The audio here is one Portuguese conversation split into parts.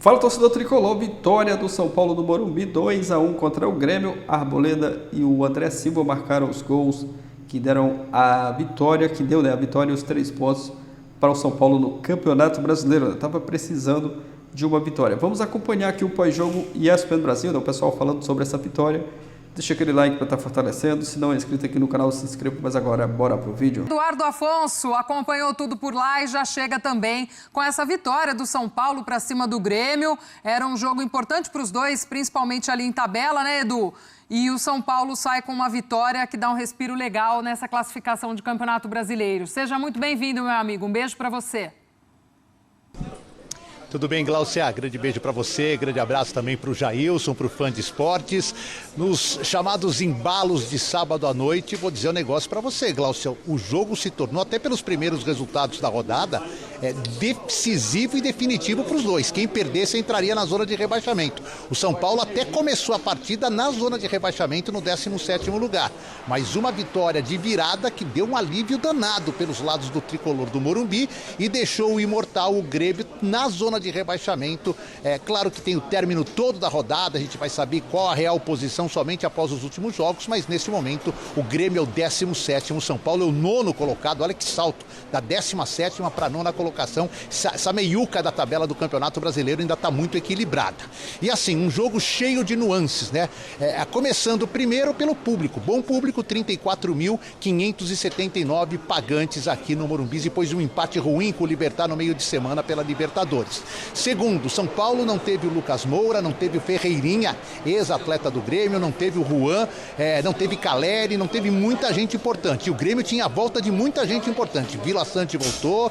Fala, torcedor tricolor, vitória do São Paulo do Morumbi, 2-1 contra o Grêmio. Arboleda e o André Silva marcaram os gols que deram a vitória, a vitória e os 3 pontos para o São Paulo no Campeonato Brasileiro. Estava precisando de uma vitória. Vamos acompanhar aqui o pós-jogo ESPN Brasil, o pessoal falando sobre essa vitória. Deixa aquele like para estar fortalecendo. Se não é inscrito aqui no canal, se inscreva. Mas agora, bora pro vídeo. Eduardo Afonso acompanhou tudo por lá e já chega também com essa vitória do São Paulo para cima do Grêmio. Era um jogo importante para os dois, principalmente ali em tabela, né, Edu? E o São Paulo sai com uma vitória que dá um respiro legal nessa classificação de Campeonato Brasileiro. Seja muito bem-vindo, meu amigo. Um beijo para você. Tudo bem, Glaucia? Grande beijo para você, grande abraço também para o Jailson, para o fã de esportes. Nos chamados embalos de sábado à noite, vou dizer um negócio para você, Glaucia. O jogo se tornou, até pelos primeiros resultados da rodada, decisivo e definitivo para os dois. Quem perdesse entraria na zona de rebaixamento. O São Paulo até começou a partida na zona de rebaixamento no 17º lugar. Mas uma vitória de virada que deu um alívio danado pelos lados do tricolor do Morumbi e deixou o imortal, o Grêmio, na zona de rebaixamento. É claro que tem o término todo da rodada, a gente vai saber qual a real posição somente após os últimos jogos, mas nesse momento o Grêmio é o 17º, o São Paulo é o 9º colocado. Olha que salto, da 17ª para a 9ª colocação. Essa meiuca da tabela do Campeonato Brasileiro ainda está muito equilibrada. E assim, um jogo cheio de nuances, né? Começando primeiro pelo público, bom público, 34.579 pagantes aqui no Morumbi, depois de um empate ruim com o Libertad no meio de semana pela Libertadores. Segundo, São Paulo não teve o Lucas Moura, não teve o Ferreirinha, ex-atleta do Grêmio, não teve o Juan, não teve Caleri, não teve muita gente importante. E o Grêmio tinha a volta de muita gente importante. Vila Sante voltou,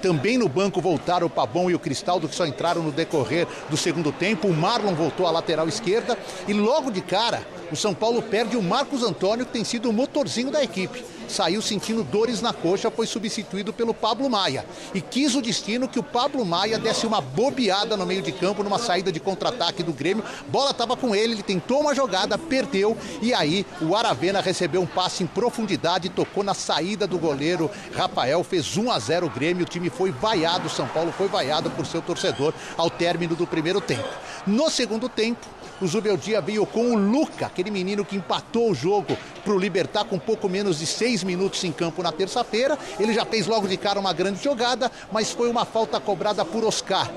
também no banco voltaram o Pabon e o Cristaldo, que só entraram no decorrer do segundo tempo. O Marlon voltou à lateral esquerda e logo de cara o São Paulo perde o Marcos Antônio, que tem sido o motorzinho da equipe. Saiu sentindo dores na coxa, foi substituído pelo Pablo Maia. E quis o destino que o Pablo Maia desse uma bobeada no meio de campo, numa saída de contra-ataque do Grêmio. Bola estava com ele tentou uma jogada, perdeu. E aí o Aravena recebeu um passe em profundidade, tocou na saída do goleiro Rafael, fez 1-0 o Grêmio. O time foi vaiado, o São Paulo foi vaiado por seu torcedor ao término do primeiro tempo. No segundo tempo, o Zubeldia veio com o Luca, aquele menino que empatou o jogo para o Libertad com pouco menos de 6 minutos em campo na terça-feira. Ele já fez logo de cara uma grande jogada, mas foi uma falta cobrada por Oscar.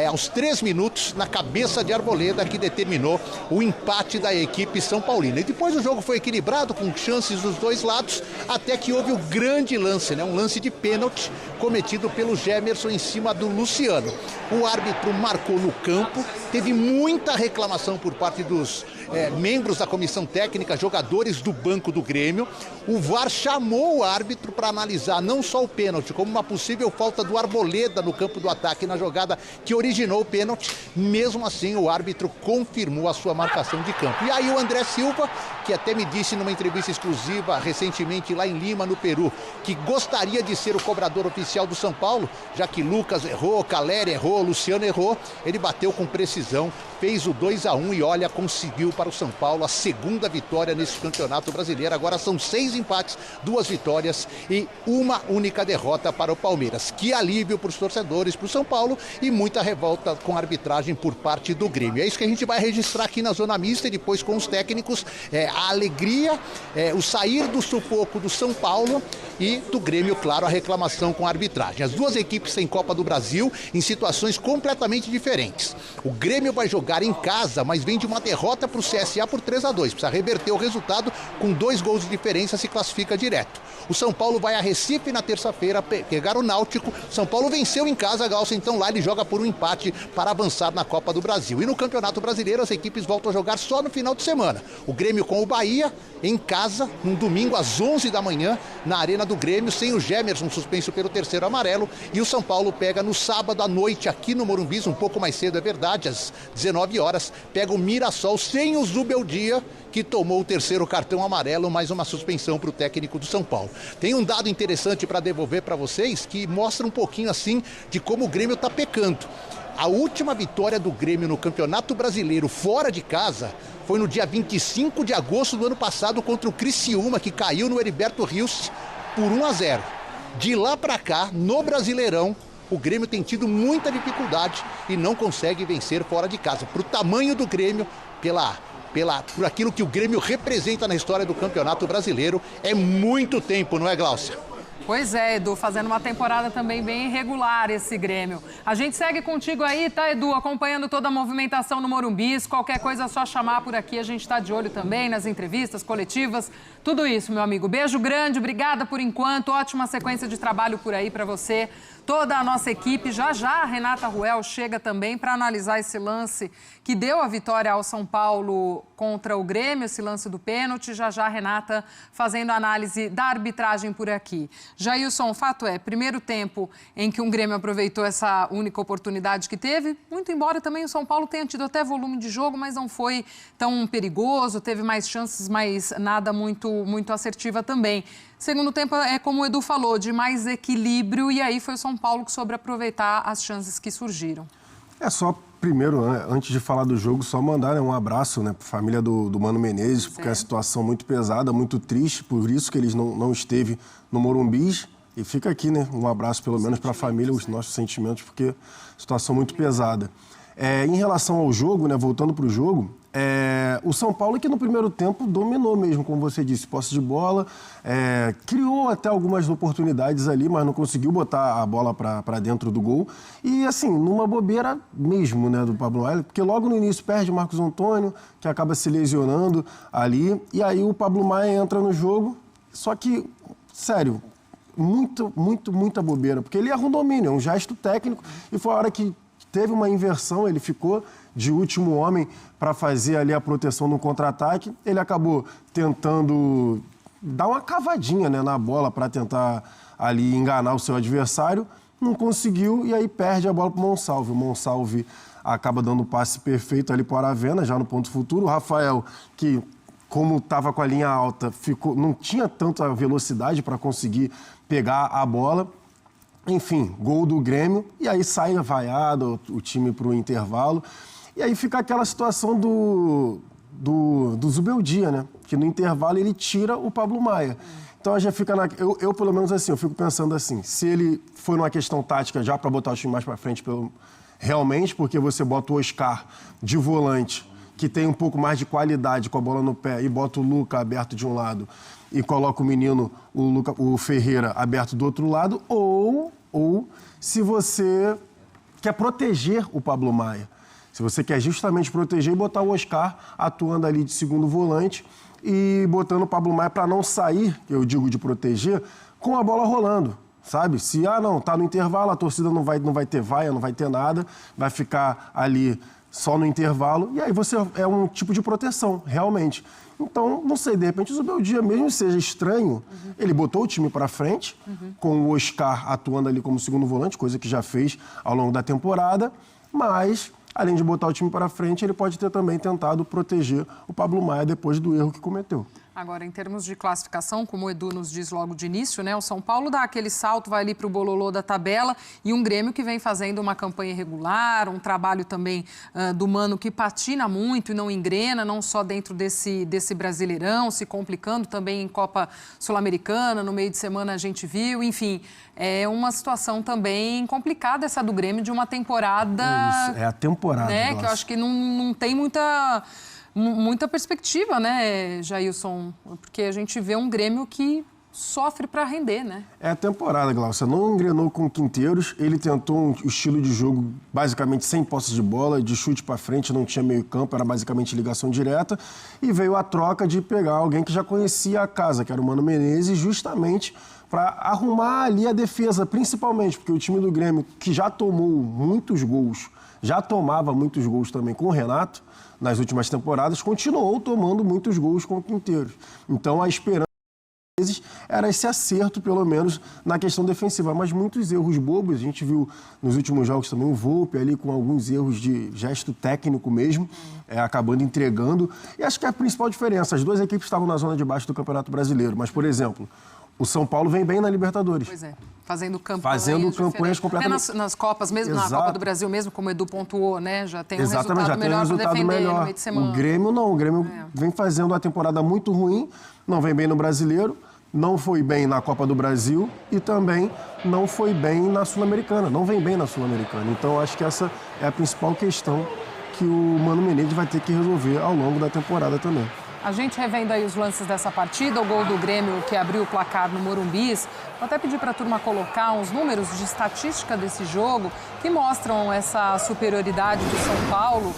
Aos 3 minutos, na cabeça de Arboleda, que determinou o empate da equipe São Paulina. E depois o jogo foi equilibrado, com chances dos dois lados, até que houve o grande lance, um lance de pênalti cometido pelo Gemerson em cima do Luciano. O árbitro marcou no campo, teve muita reclamação por parte dos membros da comissão técnica, jogadores do banco do Grêmio. O VAR chamou o árbitro para analisar não só o pênalti, como uma possível falta do Arboleda no campo do ataque, na jogada que originou o pênalti. Mesmo assim, o árbitro confirmou a sua marcação de campo. E aí o André Silva, que até me disse numa entrevista exclusiva recentemente lá em Lima, no Peru, que gostaria de ser o cobrador oficial do São Paulo, já que Lucas errou, Caleri errou, Luciano errou, ele bateu com precisão, fez o 2-1 e olha, conseguiu para o São Paulo a segunda vitória nesse Campeonato Brasileiro. Agora são 6 empates, 2 vitórias e uma única derrota para o Palmeiras. Que alívio para os torcedores, para o São Paulo, e muita revolta com a arbitragem por parte do Grêmio. É isso que a gente vai registrar aqui na Zona Mista e depois com os técnicos, a alegria, o sair do sufoco do São Paulo e do Grêmio, claro, a reclamação com a arbitragem. As duas equipes têm Copa do Brasil em situações completamente diferentes. O Grêmio vai jogar em casa, mas vem de uma derrota para o CSA por 3-2. Precisa reverter o resultado, com 2 gols de diferença se classifica direto. O São Paulo vai a Recife na terça-feira pegar o Náutico. São Paulo venceu em casa, Galça, então lá ele joga por um empate para avançar na Copa do Brasil. E no Campeonato Brasileiro as equipes voltam a jogar só no final de semana. O Grêmio com o Bahia em casa, num domingo às 11 da manhã, na Arena do Grêmio, sem o Gemerson suspenso pelo 3º amarelo. E o São Paulo pega no sábado à noite aqui no Morumbi, um pouco mais cedo, é verdade, às 19 horas, pega o Mirassol sem o Zubeldia, que tomou o 3º cartão amarelo, mais uma suspensão para o técnico do São Paulo. Tem um dado interessante para devolver para vocês, que mostra um pouquinho assim de como o Grêmio está pecando. A última vitória do Grêmio no Campeonato Brasileiro fora de casa foi no dia 25 de agosto do ano passado contra o Criciúma, que caiu no Heriberto Rios por 1-0. De lá para cá, no Brasileirão, o Grêmio tem tido muita dificuldade e não consegue vencer fora de casa. Para o tamanho do Grêmio, por aquilo que o Grêmio representa na história do Campeonato Brasileiro, é muito tempo, não é, Glaucia? Pois é, Edu, fazendo uma temporada também bem irregular esse Grêmio. A gente segue contigo aí, tá, Edu? Acompanhando toda a movimentação no Morumbi. Qualquer coisa é só chamar por aqui. A gente está de olho também nas entrevistas, coletivas, tudo isso, meu amigo. Beijo grande, obrigada por enquanto. Ótima sequência de trabalho por aí para você. Toda a nossa equipe, já a Renata Ruel chega também para analisar esse lance que deu a vitória ao São Paulo contra o Grêmio, esse lance do pênalti. Já a Renata fazendo análise da arbitragem por aqui. Jailson, o fato é, primeiro tempo em que o Grêmio aproveitou essa única oportunidade que teve, muito embora também o São Paulo tenha tido até volume de jogo, mas não foi tão perigoso, teve mais chances, mas nada muito assertiva também. Segundo tempo, é como o Edu falou, de mais equilíbrio, e aí foi o São Paulo que soube aproveitar as chances que surgiram. É só, primeiro, antes de falar do jogo, só mandar um abraço para a família do Mano Menezes, porque é uma situação muito pesada, muito triste, por isso que eles não esteve no Morumbi. E fica aqui, um abraço pelo menos para a família, os nossos sentimentos, porque situação muito pesada. Em relação ao jogo, voltando para o jogo, o São Paulo que no primeiro tempo dominou mesmo, como você disse, posse de bola, criou até algumas oportunidades ali, mas não conseguiu botar a bola para dentro do gol. E assim, numa bobeira mesmo, do Pablo Maia, porque logo no início perde o Marcos Antônio, que acaba se lesionando ali, e aí o Pablo Maia entra no jogo, só que, sério, muita bobeira, porque ele erra um domínio, é um gesto técnico, e foi a hora que teve uma inversão, ele ficou de último homem para fazer ali a proteção no contra-ataque. Ele acabou tentando dar uma cavadinha na bola para tentar ali enganar o seu adversário. Não conseguiu e aí perde a bola para o Monsalve. O Monsalve acaba dando o passe perfeito ali para o Aravena, já no ponto futuro. O Rafael, que como estava com a linha alta, não tinha tanta velocidade para conseguir pegar a bola. Enfim, gol do Grêmio, e aí sai vaiado o time para o intervalo. E aí fica aquela situação do Zubeldia, que no intervalo ele tira o Pablo Maia. Então já fica eu pelo menos assim, eu fico pensando assim, se ele foi numa questão tática já para botar o time mais para frente, realmente, porque você bota o Oscar de volante, que tem um pouco mais de qualidade com a bola no pé, e bota o Luca aberto de um lado e coloca o menino, o Ferreira, aberto do outro lado, ou se você quer proteger o Pablo Maia. Se você quer justamente proteger e botar o Oscar atuando ali de segundo volante e botando o Pablo Maia para não sair, eu digo de proteger, com a bola rolando, sabe? Se, não, tá no intervalo, a torcida não vai ter vaia, não vai ter nada, vai ficar ali só no intervalo, e aí você é um tipo de proteção, realmente. Então, não sei, de repente o Zubeldia, mesmo seja estranho, ele botou o time para frente, com o Oscar atuando ali como segundo volante, coisa que já fez ao longo da temporada, mas, além de botar o time para frente, ele pode ter também tentado proteger o Pablo Maia depois do erro que cometeu. Agora, em termos de classificação, como o Edu nos diz logo de início, o São Paulo dá aquele salto, vai ali para o bololô da tabela, e um Grêmio que vem fazendo uma campanha irregular, um trabalho também do Mano que patina muito e não engrena, não só dentro desse Brasileirão, se complicando também em Copa Sul-Americana, no meio de semana a gente viu, enfim, é uma situação também complicada essa do Grêmio de uma temporada... É a temporada, que eu acho que não tem muita perspectiva, Jailson? Porque a gente vê um Grêmio que sofre para render, É a temporada, Glaucia. Não engrenou com Quinteiros. Ele tentou um estilo de jogo basicamente sem posse de bola, de chute para frente, não tinha meio campo, era basicamente ligação direta. E veio a troca de pegar alguém que já conhecia a casa, que era o Mano Menezes, justamente para arrumar ali a defesa, principalmente, porque o time do Grêmio, que já tomou muitos gols, já tomava muitos gols também com o Renato, nas últimas temporadas, continuou tomando muitos gols com o Quinteiros. Então, a esperança era esse acerto, pelo menos, na questão defensiva. Mas muitos erros bobos, a gente viu nos últimos jogos também o Volpi ali com alguns erros de gesto técnico mesmo, acabando entregando. E acho que é a principal diferença. As duas equipes estavam na zona de baixo do Campeonato Brasileiro. Mas, por exemplo, o São Paulo vem bem na Libertadores. Pois é, fazendo campanhas completamente... Nas Copas, mesmo na Copa do Brasil mesmo, como o Edu pontuou, Já tem um resultado melhor para defender no meio de semana. O Grêmio não, o Grêmio vem fazendo a temporada muito ruim, não vem bem no Brasileiro, não foi bem na Copa do Brasil e também não foi bem na Sul-Americana, não vem bem na Sul-Americana. Então, acho que essa é a principal questão que o Mano Menezes vai ter que resolver ao longo da temporada também. A gente revendo aí os lances dessa partida, o gol do Grêmio que abriu o placar no Morumbi. Vou até pedir para a turma colocar uns números de estatística desse jogo que mostram essa superioridade do São Paulo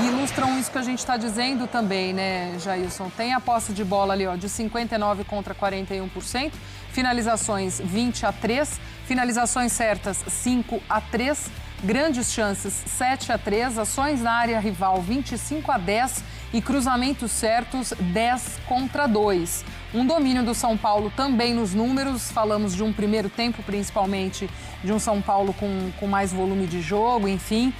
e ilustram isso que a gente está dizendo também, né, Jailson? Tem a posse de bola ali, ó, de 59% contra 41%, finalizações 20-3, finalizações certas 5-3, grandes chances 7-3, ações na área rival 25-10 e cruzamentos certos 10-2. Um domínio do São Paulo também nos números, falamos de um primeiro tempo, principalmente de um São Paulo com mais volume de jogo, enfim.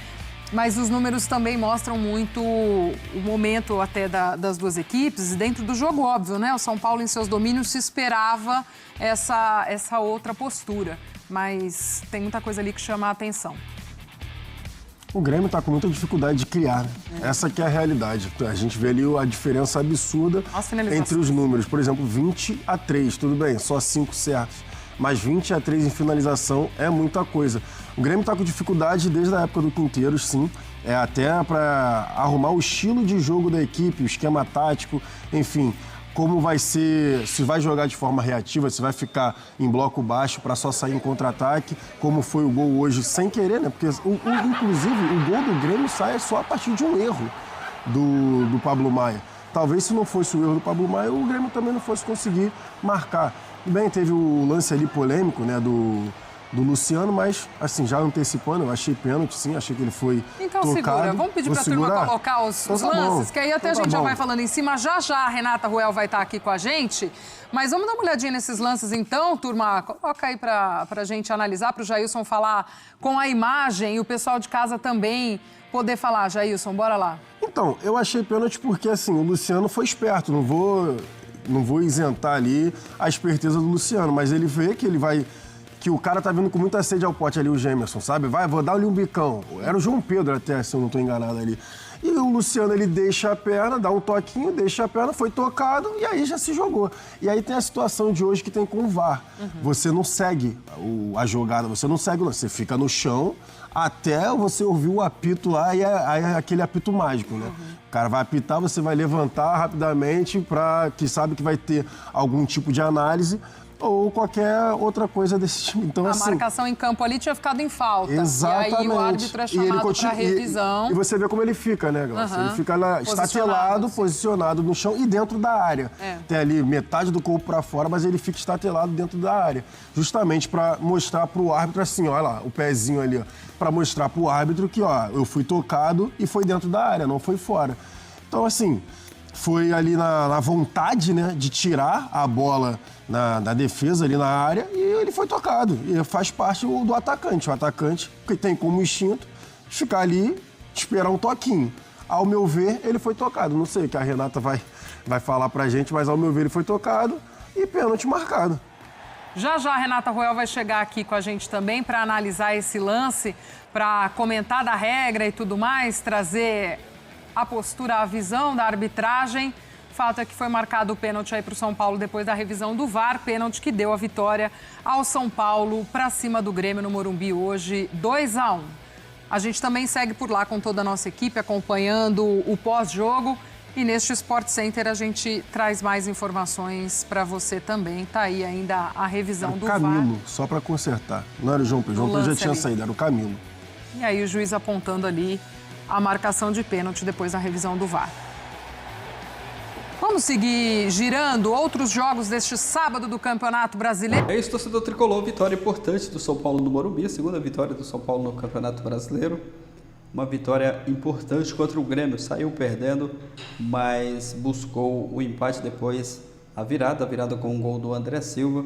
Mas os números também mostram muito o momento até das duas equipes. Dentro do jogo, óbvio, né? O São Paulo, em seus domínios, se esperava essa outra postura. Mas tem muita coisa ali que chama a atenção. O Grêmio está com muita dificuldade de criar, né? Essa que é a realidade. A gente vê ali a diferença absurda entre os números. Por exemplo, 20-3, tudo bem, só 5 certos. Mas 20-3 em finalização é muita coisa. O Grêmio está com dificuldade desde a época do Quinteiros, sim. É até para arrumar o estilo de jogo da equipe, o esquema tático, enfim. Como vai ser, se vai jogar de forma reativa, se vai ficar em bloco baixo para só sair em contra-ataque, como foi o gol hoje sem querer, né? Porque, inclusive, o gol do Grêmio sai só a partir de um erro do Pablo Maia. Talvez se não fosse o erro do Pablo Maia, o Grêmio também não fosse conseguir marcar. Bem, teve o lance ali polêmico, né, do Luciano, mas, assim, já antecipando, eu achei pênalti, sim, achei que ele foi então tocado. Segura, vamos pedir pra turma colocar os lances, que aí até a gente já vai falando em cima. Já a Renata Ruel vai estar aqui com a gente, mas vamos dar uma olhadinha nesses lances então, turma. Coloca aí pra gente analisar, pro Jailson falar com a imagem e o pessoal de casa também poder falar. Jailson, bora lá. Então, eu achei pênalti porque, assim, o Luciano foi esperto, não vou isentar ali a esperteza do Luciano, mas ele vê que o cara tá vindo com muita sede ao pote ali, o Gemerson, sabe? Vou dar-lhe um bicão. Era o João Pedro até, se eu não tô enganado ali. E o Luciano, ele deixa a perna, dá um toquinho, deixa a perna, foi tocado e aí já se jogou. E aí tem a situação de hoje que tem com o VAR. Você não segue a jogada, você não segue, você fica no chão até você ouvir o apito lá e é aquele apito mágico, né? O cara vai apitar, você vai levantar rapidamente que sabe que vai ter algum tipo de análise ou qualquer outra coisa desse tipo. Então, a marcação em campo ali tinha ficado em falta. Exatamente. E aí o árbitro é chamado para revisão. E você vê como ele fica, né, Glaucia? Ele fica lá estatelado, posicionado no chão e dentro da área. Tem ali metade do corpo para fora, mas ele fica estatelado dentro da área. Justamente para mostrar para o árbitro assim, olha lá, o pezinho ali, para mostrar para o árbitro que, ó, eu fui tocado e foi dentro da área, não foi fora. Então, assim, foi ali na vontade, né, de tirar a bola na defesa ali na área e ele foi tocado. E faz parte do atacante. O atacante que tem como instinto ficar ali, esperar um toquinho. Ao meu ver, ele foi tocado. Não sei o que a Renata vai falar pra gente, mas ao meu ver ele foi tocado e pênalti marcado. Já a Renata Ruel vai chegar aqui com a gente também para analisar esse lance, para comentar da regra e tudo mais, trazer a postura, a visão da arbitragem. O fato é que foi marcado o pênalti aí para o São Paulo depois da revisão do VAR, pênalti que deu a vitória ao São Paulo para cima do Grêmio no Morumbi hoje, 2-1. A gente também segue por lá com toda a nossa equipe acompanhando o pós-jogo e neste Sport Center a gente traz mais informações para você também. Tá aí ainda a revisão do VAR. Camilo, só para consertar. Não era o João Pedro, João Pedro já tinha saído, era o Camilo. E aí o juiz apontando ali a marcação de pênalti depois da revisão do VAR. Vamos seguir girando outros jogos deste sábado do Campeonato Brasileiro. É isso, torcedor tricolor. Vitória importante do São Paulo no Morumbi. A segunda vitória do São Paulo no Campeonato Brasileiro. Uma vitória importante contra o Grêmio. Saiu perdendo, mas buscou o empate depois. A virada com um gol do André Silva.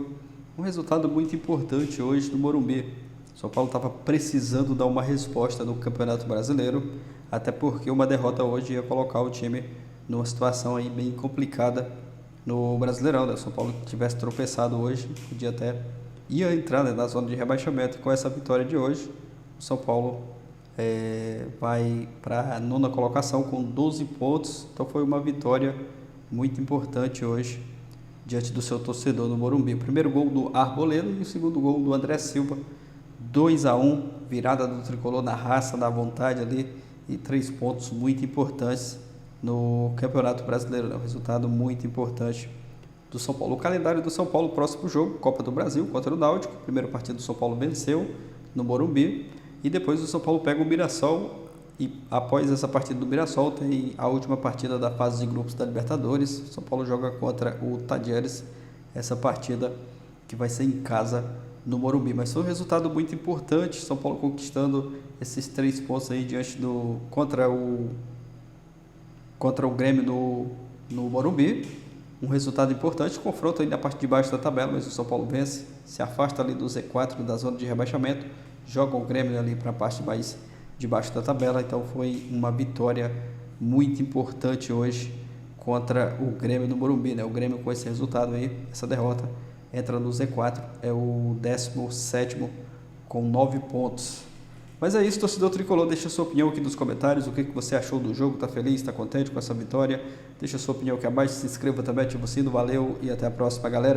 Um resultado muito importante hoje do Morumbi. O São Paulo estava precisando dar uma resposta no Campeonato Brasileiro. Até porque uma derrota hoje ia colocar o time numa situação aí bem complicada no Brasileirão, né? O São Paulo que tivesse tropeçado hoje, podia até entrar, né, na zona de rebaixamento. Com essa vitória de hoje, o São Paulo vai para a 9ª colocação com 12 pontos. Então foi uma vitória muito importante hoje. diante do seu torcedor no Morumbi. O primeiro gol do Arboleda e o segundo gol do André Silva. 2-1, virada do tricolor na raça, na vontade ali, e 3 pontos muito importantes no Campeonato Brasileiro, né? Um resultado muito importante do São Paulo. O calendário do São Paulo, próximo jogo, Copa do Brasil contra o Náutico. Primeiro partido do São Paulo venceu no Morumbi, e depois o São Paulo pega o Mirassol, e após essa partida do Mirassol tem a última partida da fase de grupos da Libertadores. O São Paulo joga contra o Talleres, essa partida que vai ser em casa no Morumbi. Mas foi um resultado muito importante, São Paulo conquistando esses 3 pontos aí diante do contra o Grêmio no Morumbi. Um resultado importante, confronto aí na parte de baixo da tabela, mas o São Paulo vence, se afasta ali do Z4, da zona de rebaixamento, joga o Grêmio ali para a parte mais de baixo da tabela. Então foi uma vitória muito importante hoje contra o Grêmio do Morumbi, né? O Grêmio, com esse resultado aí, essa derrota, entra no Z4, é o 17º com 9 pontos. Mas é isso, torcedor tricolor, deixa sua opinião aqui nos comentários, o que você achou do jogo, tá feliz, tá contente com essa vitória? Deixa sua opinião aqui abaixo, se inscreva também, ativa o sino, valeu e até a próxima, galera!